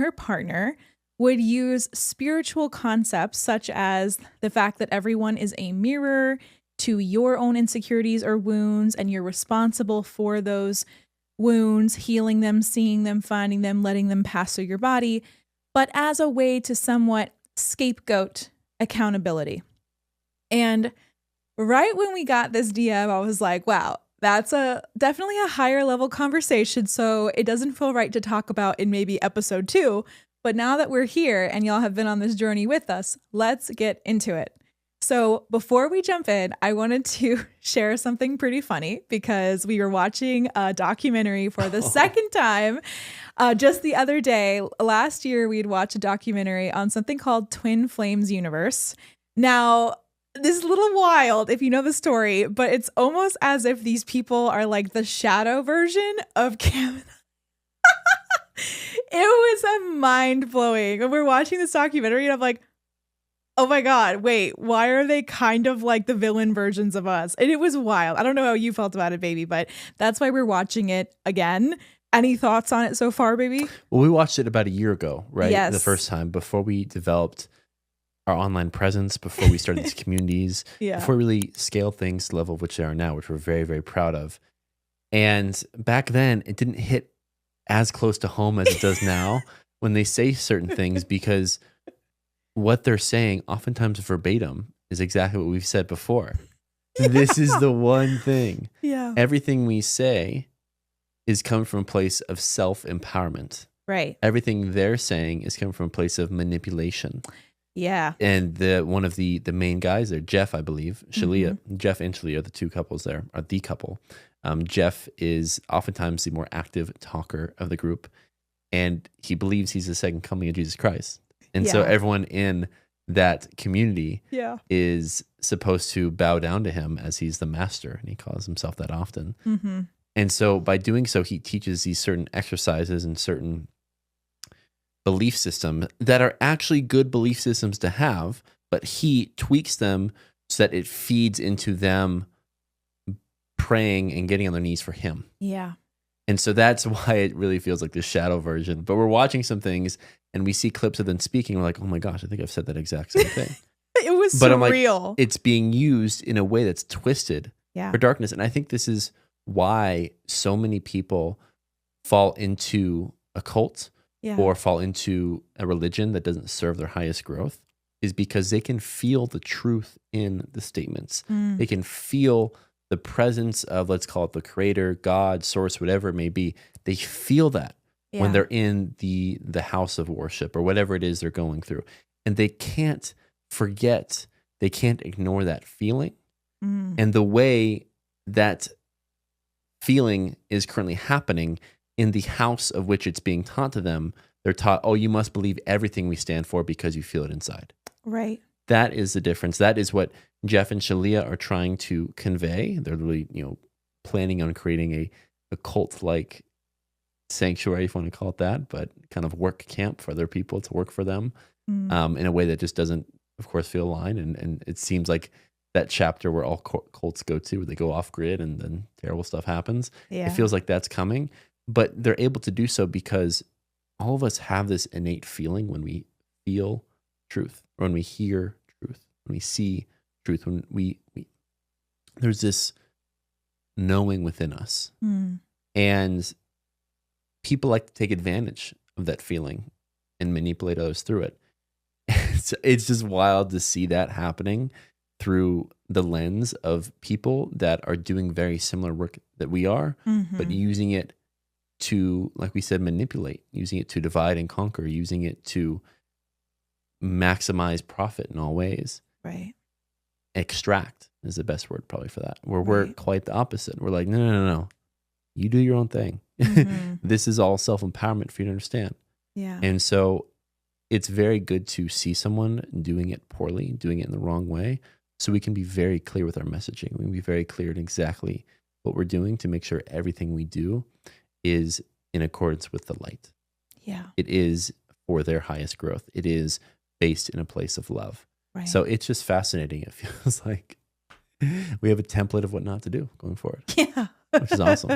her partner would use spiritual concepts such as the fact that everyone is a mirror to your own insecurities or wounds, and you're responsible for those wounds, healing them, seeing them, finding them, letting them pass through your body, but as a way to somewhat scapegoat accountability. And right when we got this DM, I was like, wow, that's definitely a higher level conversation. So it doesn't feel right to talk about in maybe episode 2. But now that we're here and y'all have been on this journey with us, let's get into it. So before we jump in, I wanted to share something pretty funny because we were watching a documentary for the second time just the other day. Last year, we'd watched a documentary on something called Twin Flames Universe. Now, this is a little wild if you know the story, but it's almost as if these people are like the shadow version of Cam. It was a mind-blowing. When we're watching this documentary, and I'm like, oh my God, wait, why are they kind of like the villain versions of us? And it was wild. I don't know how you felt about it, baby, but that's why we're watching it again. Any thoughts on it so far, baby? Well, we watched it about a year ago, right? Yes. The first time, before we developed our online presence, before we started these communities, before we really scaled things to the level of which they are now, which we're very, very proud of. And back then, it didn't hit as close to home as it does now when they say certain things, because what they're saying, oftentimes verbatim, is exactly what we've said before. This is the one thing. Yeah. Everything we say is coming from a place of self-empowerment. Right. Everything they're saying is coming from a place of manipulation. Yeah. And one of the main guys there, Jeff, I believe, Shalia, Jeff and Shalia, the two couples there, are the couple. Jeff is oftentimes the more active talker of the group, and he believes he's the second coming of Jesus Christ. And so everyone in that community is supposed to bow down to him as he's the master, and he calls himself that often. Mm-hmm. And so by doing so, he teaches these certain exercises and certain belief systems that are actually good belief systems to have, but he tweaks them so that it feeds into them praying and getting on their knees for him. Yeah. And so that's why it really feels like the shadow version. But we're watching some things and we see clips of them speaking. We're like, oh my gosh, I think I've said that exact same thing. It was but surreal. I'm like, it's being used in a way that's twisted for darkness. And I think this is why so many people fall into a cult or fall into a religion that doesn't serve their highest growth, is because they can feel the truth in the statements. They can feel the presence of, let's call it the creator, God, source, whatever it may be. They feel that when they're in the house of worship or whatever it is they're going through. And they can't forget, they can't ignore that feeling. And the way that feeling is currently happening in the house of which it's being taught to them, they're taught, oh, you must believe everything we stand for because you feel it inside. Right. That is the difference. That is what Jeff and Shalia are trying to convey. They're really, planning on creating a cult-like sanctuary, if you want to call it that, but kind of work camp for other people to work for them in a way that just doesn't, of course, feel aligned. And it seems like that chapter where all cults go to, where they go off grid and then terrible stuff happens. Yeah. It feels like that's coming, but they're able to do so because all of us have this innate feeling when we feel truth, or when we hear truth, when we see truth, when we there's this knowing within us. And people like to take advantage of that feeling and manipulate others through it. It's just wild to see that happening through the lens of people that are doing very similar work that we are, but using it to, like we said, manipulate, using it to divide and conquer, using it to maximize profit in all ways. Right. Extract is the best word probably for that, where we're quite the opposite. We're like, no. You do your own thing. This is all self-empowerment for you to understand. Yeah. And so it's very good to see someone doing it poorly, doing it in the wrong way, so we can be very clear with our messaging. We can be very clear in exactly what we're doing to make sure everything we do is in accordance with the light. Yeah. It is for their highest growth. It is based in a place of love. Right. So it's just fascinating. It feels like we have a template of what not to do going forward. Yeah. Which is awesome.